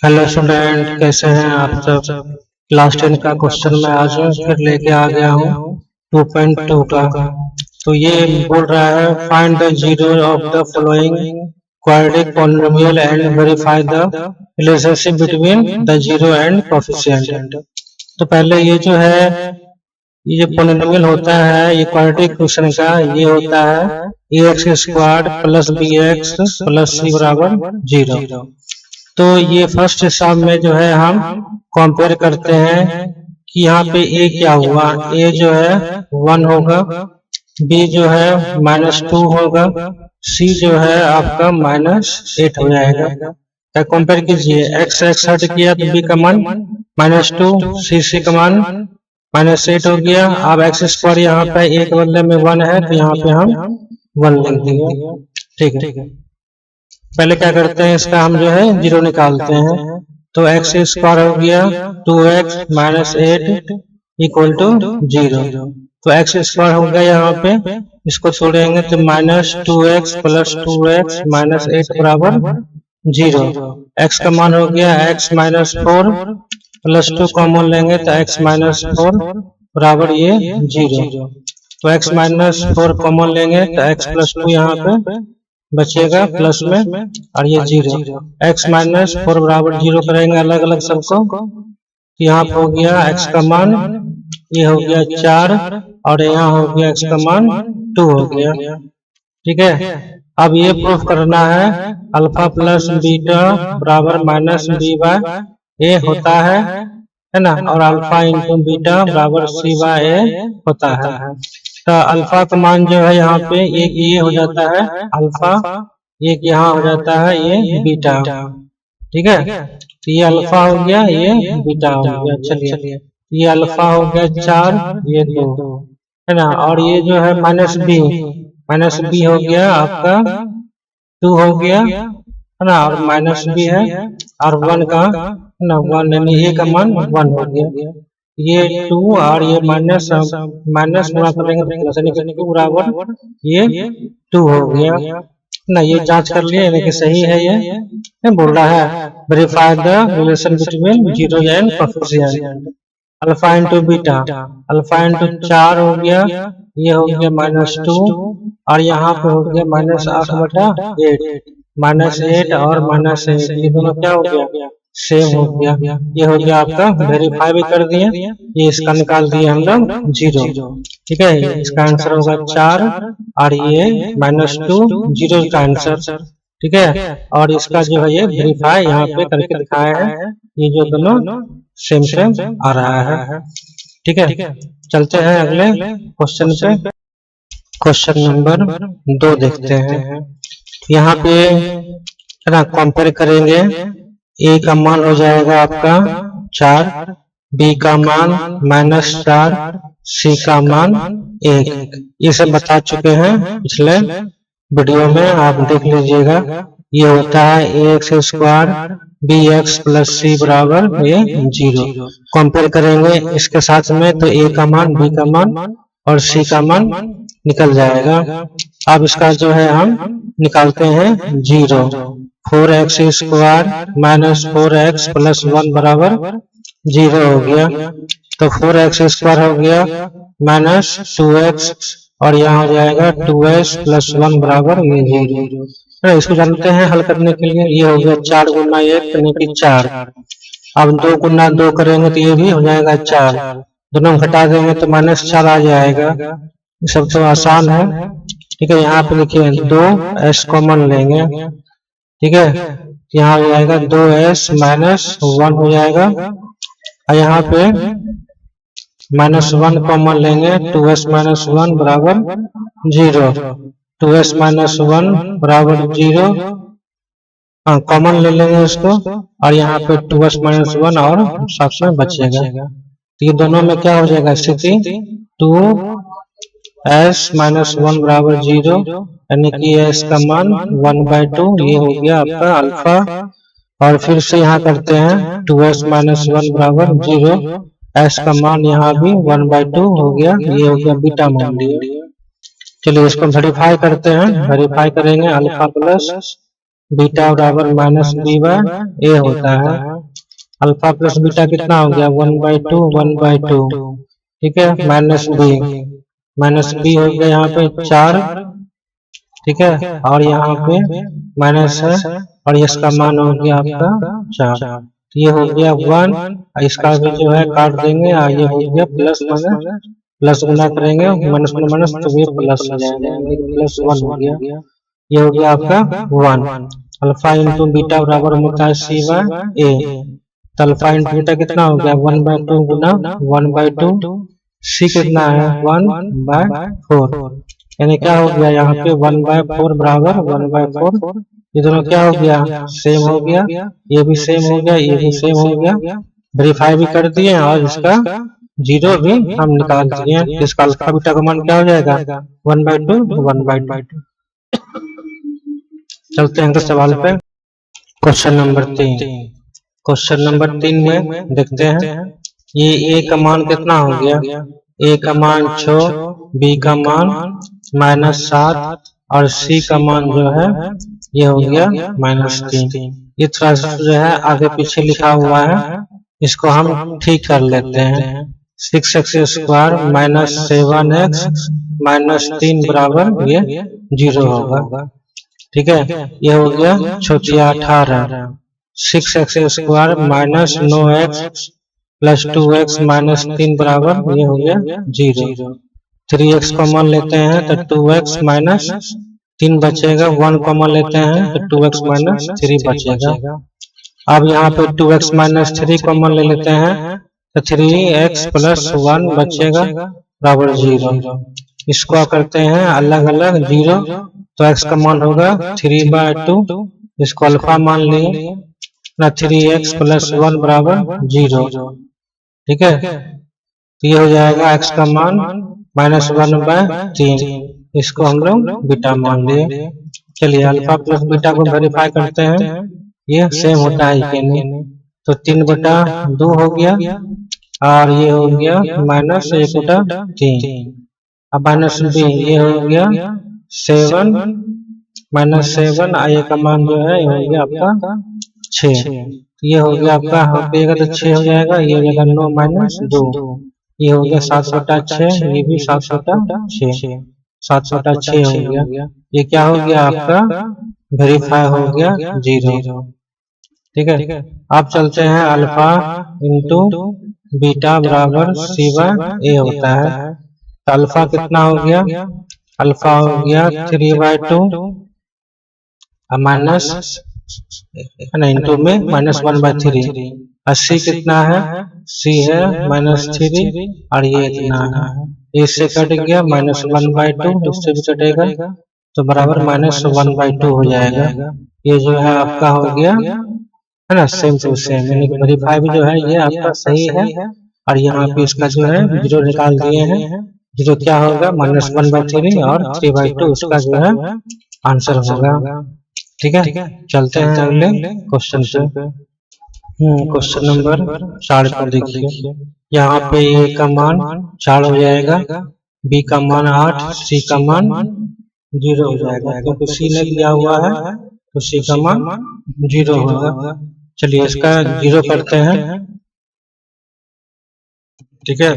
Hello student, कैसे हैं आप सब। क्लास 10 का क्वेश्चन मैं आज फिर लेके आ गया हूँ 2.2 का। तो ये बोल रहा है find the zero of the following quadratic polynomial and verify the relationship between the zero and coefficient. तो पहले ये जो है ये पॉलिनोमियल होता है, ये क्वाड्रेटिक फंक्शन का ये होता है A x square plus B x plus C बराबर 0। तो ये फर्स्ट हिसाब में जो है हम कंपेयर करते हैं कि यहाँ पे ए क्या हुआ। ए जो है 1 होगा, बी जो है -2 होगा, सी जो है आपका -8 हो जाएगा। क्या कंपेयर कीजिए, एक्स एक्स हट किया तो बी का मान -2, सी का मान -8 हो गया। अब एक्स स्क्वायर यहाँ पे ए के बदले में 1 है तो यहाँ पे हम 1 लिख देंगे। ठीक है, पहले क्या करते हैं, इसका हम जो है जीरो निकालते हैं। तो एक्स स्क्वायर हो गया 2x -8 इक्वल टू 0। तो एक्स स्क्वायर हो गया यहाँ पे, इसको छोड़ेंगे तो -2x प्लस 2x -8 बराबर 0। एक्स का मान हो गया x -4 प्लस 2 कॉमन लेंगे तो x -4 बराबर ये 0। तो x -4 कॉमन लेंगे तो x प्लस 2 यहाँ पे बचेगा प्लस में और ये 0। x -4 बराबर 0 करेंगे अलग अलग सबको। यहाँ पे हो गया x का मान, ये हो गया 4 और यहाँ हो गया x का मान 2 हो गया। ठीक है, अब ये प्रूफ करना है अल्फा प्लस बीटा बराबर माइनस बी बाय ए होता है ना, और अल्फा इंटू बीटा बराबर सी बाय ए होता है। तो अल्फा का मान जो है यहाँ पे एक ये हो जाता है अल्फा, एक यहाँ हो जाता है ये बीटा। ठीक है, तो ये अल्फा हो गया, ये बीटा हो गया। चलिए, ये अल्फा हो गया 4, ये 2 है ना, और ये जो है माइनस बी हो गया आपका 2 हो गया है ना, और माइनस बी है और 1 का है ना, 1 यानी ए का मान 1 हो गया। ये 2 और ये माइनस गुणा करेंगे तो प्लस यानी 2 बराबर ये 2 हो गया ना। ये जांच कर लिए यानी कि सही है। ये बोल रहा है verify the relation between zero and coefficient alpha into beta. Alpha into 4 हो गया, ये हो गया -2 और यहाँ पे हो गया -8/8 -8 और -8, ये दोनों क्या हो गया सेम हो गया। ये हो गया आपका वेरीफाई भी कर दिए, ये इसका निकाल दिए हम लोग 0। ठीक है, इसका आंसर होगा 4 और ये -2 0 का आंसर। ठीक है, और इसका जो है ये वेरीफाई यहाँ पे करके दिखाया है, ये जो दोनों सेम आ रहा है। ठीक है, चलते हैं अगले क्वेश्चन पे। क्वेश्चन नंबर 2 देखते हैं। यहाँ पे ना कंपेयर करेंगे, ए का मान हो जाएगा आपका 4, बी का मान -4, सी का मान 1। ये सब बता चुके हैं पिछले वीडियो में, आप देख लीजिएगा। ये होता है A x square B x plus C बराबर ये 0। कंपेयर करेंगे इसके साथ में तो ए का मान, बी का मान और सी का मान निकल जाएगा। अब इसका जो है हम निकालते हैं 0। 4x स्क्वायर -4x प्लस 1 बराबर 0 हो गया। तो 4x स्क्वायर हो गया -2x और यहाँ हो जाएगा 2s प्लस 1 बराबर ये 0। इसको जानते हैं हल करने के लिए। ये हो गया 4 गुना 1 यानी कि 4। अब 2 गुना 2 करेंगे तो ये भी हो जाएगा 4। दोनों घटा देंगे तो -4 आ जाएगा। ये सब तो आसान है। ठीक है, यहाँ पे लिखिए 2s कॉमन लेंगे। ठीक है, यहाँ हो जाएगा 2s -1 हो जाएगा और यहाँ पे -1 कॉमन लेंगे, 2s -1 बराबर 0। 2s -1 बराबर 0 कॉमन ले लेंगे इसको और यहाँ पे 2s -1 और साथ में बचेगा। तो ये दोनों में क्या हो जाएगा स्थिति 2s -1 बराबर 0 यानी कि s का मान 1/2, ये हो गया आपका अल्फा। और फिर से यहाँ करते हैं 2s -1 बराबर 0, s का मान यहाँ भी 1/2 हो गया, ये हो गया बीटा मान लिया। चलिए इसको वेरीफाई करते हैं। वेरीफाई करेंगे अल्फा प्लस बीटा बराबर -b/a होता है। अल्फा प्लस बीटा कितना हो गया 1/2 ठीक है। माइनस बी हो गया यहाँ पे 4, ठीक है। और यहाँ पे माइनस है और इसका मान हो गया आपका 4, तो ये हो गया 1। इसका भी जो है काट देंगे और ये हो गया प्लस माइनस, प्लस गुना करेंगे माइनस में माइनस तो ये प्लस हो जाएगा, यानी +1 हो गया। ये हो गया आपका 1। अल्फा इंटू बीटा बराबर होता है C/A, तो अल्फा इंटू बीटा कितना हो गया 1/2 गुना 1/2, सी कितना है 1/4, यानी क्या हो गया यहाँ पे 1/4 बराबर 1/4। ये दोनों क्या हो गया सेम हो गया, ये भी सेम हो गया, ये भी सेम हो गया। वेरीफाई भी कर दिए और इसका जीरो भी हम निकाल दिए। इसका अल्फा बीटा का मान क्या हो जाएगा 1/2। चलते हैं अगले सवाल पे। Question number 3। क्वेश्चन नंबर 3 में देखते हैं ये ए का मान कितना हो गया, ए का मान 6, बी का मान -7 और सी का मान जो है ये हो गया -3। ये थोड़ा सा जो है आगे पीछे लिखा हुआ है, इसको हम ठीक कर लेते हैं। 6x² -7x -3 बराबर ये 0 होगा, ठीक है। ये हो गया 18। 6x² -9x + 2x -3 बराबर ये हो गया 0। 3x कॉमन लेते हैं तो 2x -3 बचेगा, 1 कॉमन लेते हैं तो 2x -3 बचेगा। अब यहाँ पे 2x -3 कॉमन ले लेते हैं तो 3x + 1 बचेगा बराबर 0। इसको करते हैं अलग अलग 0, तो x का मान होगा 3/2, इसको अल्फा मान लिए ना 3x + 1 बराबर 0, ठीक है। तो ये हो जाएगा x का मान -1/3, इसको हम लोग बीटा मान लिए। चलिए अल्फा प्लस बीटा को वेरीफाई करते हैं ये सेम होता है कि नहीं, तो 3/2 हो गया और ये हो गया -1/3। अब -b ये हो गया 7 -7 और ये का मान जो है ये हो गया आपका 6, ये हो गया आपका होगा तो 6 हो जाएगा, ये हो जाएगा 9 - 2, ये हो गया 7/6, ये भी 7/6, 7/6 हो गया। ये क्या हो गया आपका वेरीफाई हो गया 0, ठीक है। अब चलते हैं अल्फा इंटू बीटा बराबर C/A होता है, तो अल्फा कितना हो गया, अल्फा हो गया 3/2 माइनस इंटू में -1/3, और सी कितना है, सी है -3 और ये इतना है, इससे कट गया -1/2, इससे भी कटेगा तो बराबर -1/2 हो जाएगा। ये जो है आपका हो गया है ना सेम टू सेम, यानी कि वेरीफाई भी जो है ये आपका सही है और यहाँ पे इसका जो है 0 निकाल दिए हैं। 0 क्या होगा -1/3 और 3/2 इसका जो है आंसर होगा, ठीक है। चलते हैं अगले क्वेश्चन पे। क्वेश्चन नंबर 4 को देखिए, यहाँ पे ए का मान 4 हो जाएगा, बी का मान 8, सी का मान 0 हो जाएगा, क्योंकि सी ने दिया हुआ है तो सी का मान 0 होगा। चलिए इसका 0 करते हैं, ठीक है।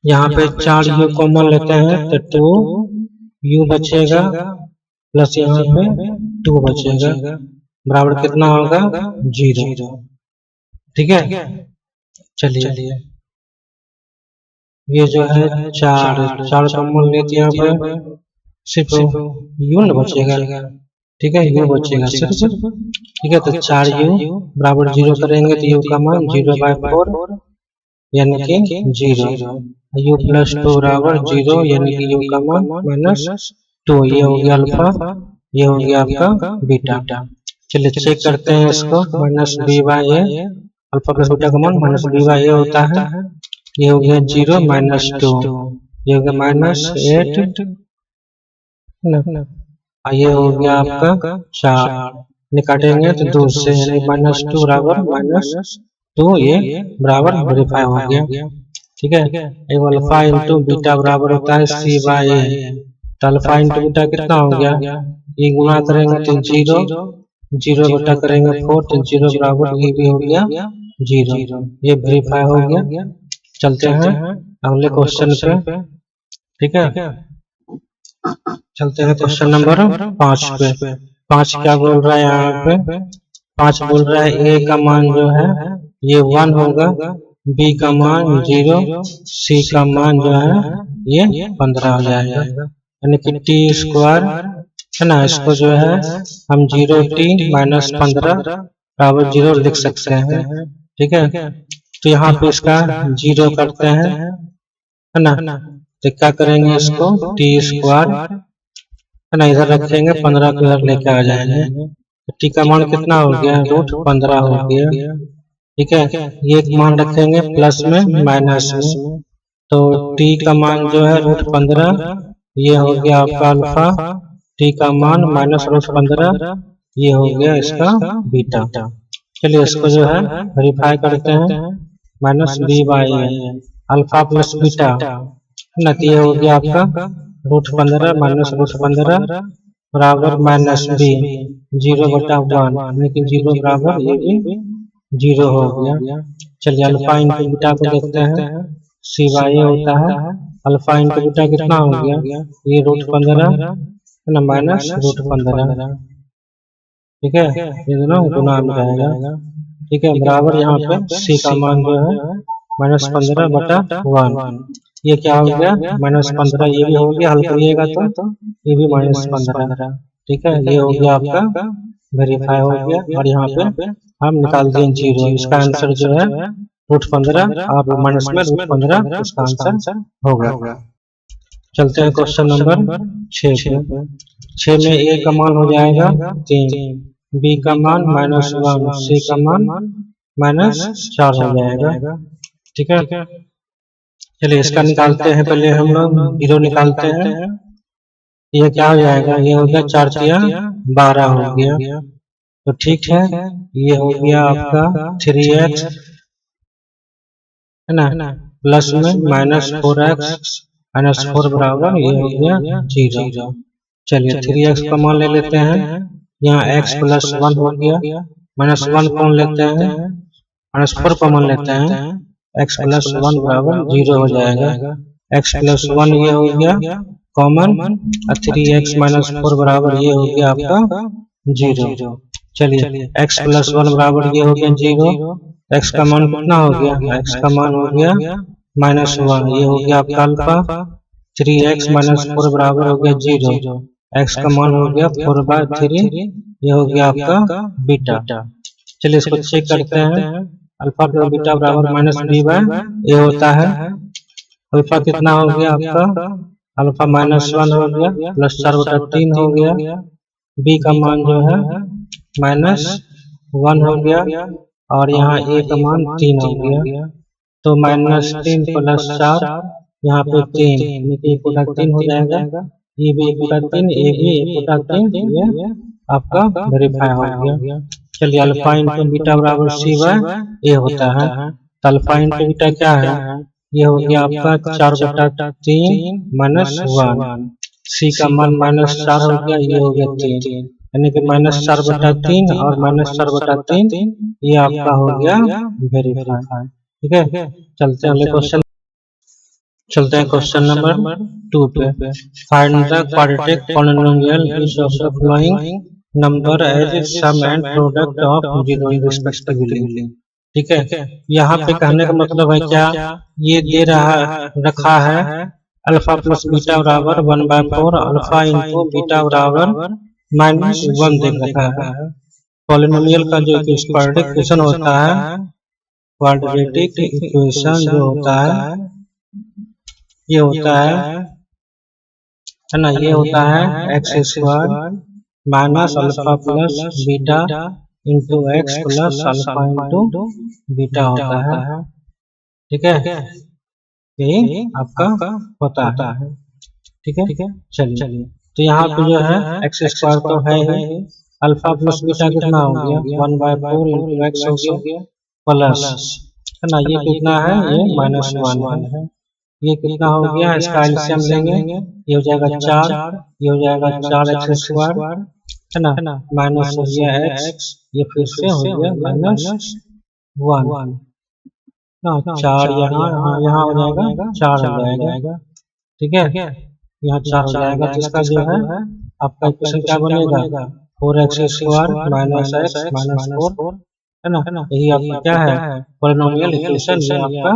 यहाँ पे 4 यू कॉमन लेते हैं तो 2 यू बचेगा प्लस यहाँ पे 2 बचेगा बराबर कितना होगा 0, ठीक है। चलिए ये जो है 4 कॉमन लेते हैं यहाँ पे सिर्फ यू न बचेगा, ठीक है, यू बचेगा सिर्फ, ठीक है। तो 4 यू बराबर 0 करेंगे तो यू का मान 0/4 यानी कि 0, यू + 2 बराबर 0 यानी कि यू का मान -2, ये हो गया अल्फा, ये हो गया आपका बीटा। चलिए चेक करते हैं इसको, -b/a, अल्फा प्लस बीटा का मान -b/a होता है, ये हो गया 0 -2, ये हो गया -8 और ये हो गया आपका 4, निकाटेंगे तो 2 से यानी -2 बराबर -2, ये बराबर वेरीफाई हो गया, ठीक है। एक अल्फा इंटू बीटा बराबर होता है C/A, तो अल्फा इंटू बीटा कितना हो गया, ये गुणा करेंगे तो 0 जीरो बटा करेंगे 4 तो जीरो बराबर ये भी हो गया जीरो, ये वेरीफाई हो गया। चलते हैं अगले क्वेश्चन पे। ठीक है, चलते हैं क्वेश्चन नंबर 5 पे। 5 क्या बोल रहा है यहाँ पे? 5 बोल रहा है ए का मान जो है ये 1 होगा, बी का मान 0, सी का मान जो है ये 15 हो जाएगा। यानी कि टी स्क्वायर है ना, इसको जो है हम 0t माइनस 15 बराबर 0 लिख सकते हैं। ठीक है, तो यहाँ पे इसका 0 करते हैं है ना, तो क्या करेंगे इसको टी स्क्वायर है ना इधर रखेंगे, 15 को इधर लेके आ जाएंगे, तो टी का मान कितना हो गया रूट 15 हो गया। ठीक है, ये एक मान रखेंगे प्लस में माइनस में, तो टी का मान जो है रूट 15 ये हो गया आपका अल्फा, टी का मान माइनस रूट 15 ये हो गया इसका बीटा। चलिए इसको जो है वेरीफाई करते हैं, minus B by alpha plus beta ना, ये हो गया आपका रूट 15 माइनस रूट 15 बराबर माइनस बी 0 बटा 1, यानी कि 0 बराबर ये भी 0 हो गया। चलिए अल्फा इंटू बीटा को देखते हैं, सी बाई होता है अल्फा इंटू बीटा कितना हो गया ये रूट 15 है ना माइनस रूट 15। ठीक है, ये दोनों गुना में रहेगा। ठीक है, बराबर यहाँ पे सी का मान जो है माइनस 15 बटा 1, ये क्या हो गया माइनस 15, ये भी हो गया, हल करिएगा तो ये भी माइनस 15। ठीक है, ये हो गया आपका वेरीफाई हो गया, और यहाँ पे हम निकाल दिए 0। इसका आंसर जो है रूट 15 और माइनस में रूट 15 इसका आंसर होगा। चलते हैं क्वेश्चन नंबर 6 पे। 6 में ए का मान हो जाएगा 3, बी का मान माइनस 1, सी का मान माइनस 4 हो जाएगा। ठीक है, चलिए इसका निकालते हैं, पहले हम लोग 0 निकालते हैं, ये क्या हो जाएगा ये हो गया 4 तिया 12 हो गया। तो ठीक है, ये हो गया आपका 3x है ना प्लस में माइनस 4x माइनस 4 बराबर ये हो गया 0। चलिए 3x का मान ले लेते हैं, यहाँ x प्लस 1 हो गया, माइनस 1 कौन लेते हैं माइनस 4 कॉमन लेते हैं, x प्लस 1 बराबर 0 हो जाएगा। x प्लस 1 ये हो गया कॉमन, 3x माइनस 4 बराबर ये हो गया आपका 0। चलिए x प्लस 1 बराबर ये हो गया 0, x का मान कितना हो गया, x का मान हो गया माइनस 1, ये हो गया आपका अल्फा, 3x माइनस 4 बराबर हो गया 0, x का मान हो गया 4/3, ये हो गया आपका बीटा। चलिए इसको चेक करते हैं, अल्फा प्लस बीटा बराबर माइनस बी बाय ए होता है। अल्फा कितना हो गया आपका, अल्फा माइनस 1 हो गया प्लस 4/3 हो गया, बी का मान जो है माइनस 1 हो गया, और यहाँ ए का मान 3 हो गया, तो माइनस 3 प्लस 4 यहाँ पे 3 एक बटा 3 हो जाएगा, ये भी 1/3, ये भी 1/3, ये आपका वेरीफाई हो गया। चलिए अल्फा इंटू बीटा बराबर सी बाय ए होता है, तो अल्फा इंटू बीटा क्या है, ये हो गया आपका 4/3 माइनस 1, सी का मान माइनस 4 हो गया, ये हो गया 3, यानी कि माइनस 4/3 और माइनस 4/3 ये आपका हो गया वेरीफाई। ठीक है, चलते हैं अगले क्वेश्चन, चलते हैं क्वेश्चन नंबर 2 पे। Find the quadratic polynomial each of the following number as sum and product of 0 respectively. ठीक है, यहाँ पे कहने का मतलब है क्या, ये दे रखा है अल्फा प्लस बीटा बराबर 1/4 अल्फा इंटू बीटा बराबर माइनस 1 दे रखा है। पॉलिनोमियल का जो क्वाड्रेटिक इक्वेशन होता है, क्वाड्रेटिक इक्वेशन जो होता है ये होता है ना, ये होता है x square minus alpha plus beta into x plus alpha into beta होता है। ठीक है, यही आपका होता है। ठीक है, चलिए तो यहाँ पे जो है एक्स स्क्वायर तो है ही, अल्फा प्लस बीटा कितना हो गया 1/4 इंटू एक्स हो गया प्लस है ना, ये कितना है ये माइनस 1 है, ये कितना हो गया इसका एलसीएम लेंगे, ये हो जाएगा 4, ये हो जाएगा 4x स्क्वायर है ना, माइनस हो गया एक्स, ये फिर से हो गया -1 ना, 4 यहाँ, हाँ यहाँ हो जाएगा 4 हो जाएगा, ठीक है, यहाँ 4 हो जाएगा, जिसका जो है आपका इक्वेशन क्या बनेगा 4x² माइनस एक्स माइनस 4, है ना, यही आपका क्या है पॉलिनोमियल इक्वेशन, ये आपका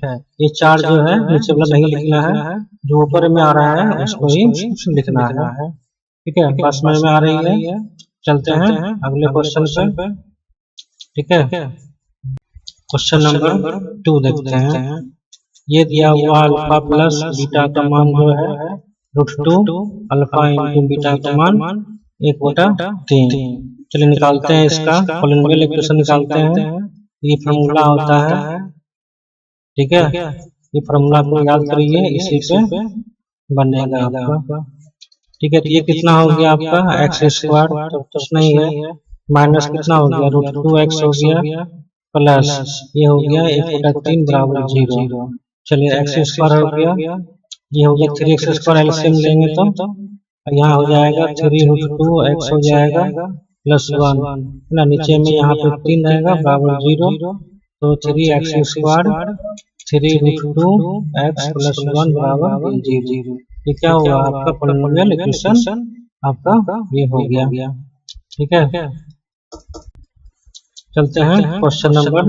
है। ये 4 जो है नीचे वाला नहीं लिखना है, जो ऊपर में आ रहा है उसको ही लिखना है, ठीक है, बात समझ में आ रही है। चलते हैं अगले क्वेश्चन पे, ठीक है, क्वेश्चन नंबर 2 देखते हैं। ये दिया हुआ अल्फा प्लस बीटा का मान जो है √2 अल्फा इंटू बीटा का मान 1/3। चलिए निकालते हैं इसका पॉलिनोमियल इक्वेशन निकालते हैं। ये फॉर्मूला होता है, ठीक है, ये फॉर्मूला को याद करिए, इसी पे बनेगा आपका, ठीक है। तो ये कितना हो गया आपका x², तो कुछ नहीं है, माइनस कितना हो गया √2x हो गया, प्लस ये हो गया 1/3 बराबर 0। चलिए x² हो गया, ये हो गया 3x² एलसीएम लेंगे तो यहाँ हो जाएगा 3√2x हो जाएगा +1, है ना, नीचे में यहाँ पे 3 रहेगा बराबर 0, तो 3x², 3√2x +1 बराबर 0। ये क्या हुआ आपका पॉलिनोमियल इक्वेशन, आपका ये हो गया, ठीक है। चलते हैं क्वेश्चन नंबर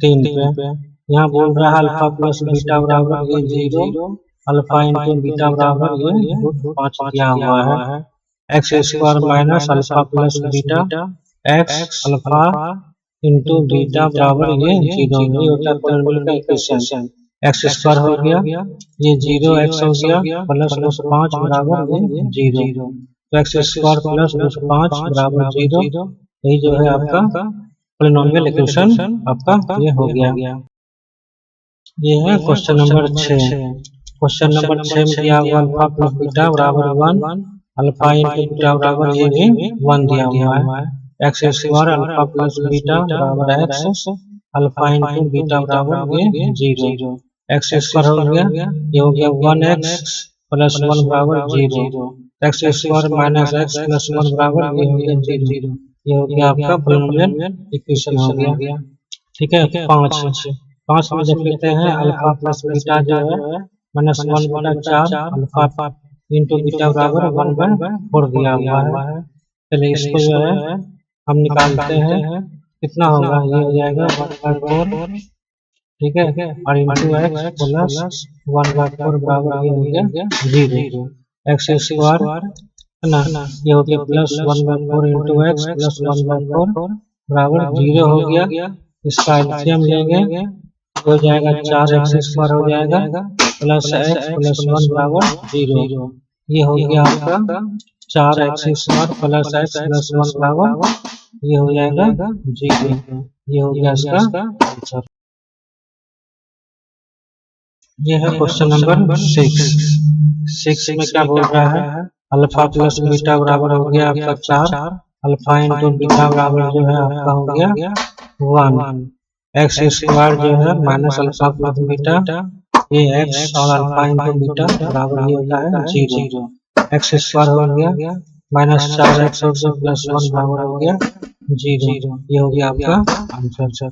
3 पे। यहाँ बोल रहा है अल्फा प्लस बीटा बराबर ये 0, अल्फा इंटू बीटा बराबर ये √5 दिया हुआ है, x² minus alpha plus beta x alpha into beta बराबर ये 0, ये होता है पॉलिनोमियल का इक्वेशन। x² हो गया, ये 0x हो गया, प्लस √5 बराबर ये 0, तो x² प्लस √5 बराबर 0, यही जो है आपका पॉलिनोमियल इक्वेशन आपका ये हो गया। ये है क्वेश्चन नंबर 6। क्वेश्चन नंबर 6 में दिया हुआ अल्फा प्लस बीटा बराबर 1, अल्फा इंटू बीटा बराबर ये भी 1 दिया हुआ है, x² अल्फा प्लस बीटा बराबर x, अल्फा इंटू बीटा बराबर ये 0, x² हो गया, ये हो गया 1x प्लस 1 बराबर 0, x² माइनस x प्लस 1 बराबर ये हो गया 0, ये हो गया आपका पॉलिनोमियल इक्वेशन हो गया, ठीक है। 5 में देख लेते हैं अल्फा प्लस बीटा जो है -1/4 अल्फा इंटू बीटा बराबर 1/4 दिया हुआ है। चलिए इसको जो है हम निकालते हैं, कितना होगा, ये हो जाएगा 1/4, ठीक है, और इंटू x प्लस 1/4 बराबर ये हो गया 0, x² है ना, ये हो गया प्लस 1/4 इंटू एक्स प्लस 1/4 बराबर 0 हो गया। इसका एलसीएम लेंगे हो जाएगा 4x² हो जाएगा प्लस x प्लस 1 बराबर 0, ये हो गया आपका 4x² प्लस x प्लस 1 बराबर ये हो जाएगा 0, ये हो गया इसका आंसर। ये है क्वेश्चन नंबर 6 में क्या बोल रहा है अल्फा प्लस बीटा बराबर हो गया आपका 4, अल्फा इंटू बीटा बराबर जो है आपका हो गया 1, x² जो है माइनस अल्फा प्लस बीटा ये x और अल्फा इंटू बीटा बराबर ये होता है 0, x² हो गया माइनस 4x प्लस 1 बराबर हो गया 0, ये हो गया आपका आंसर।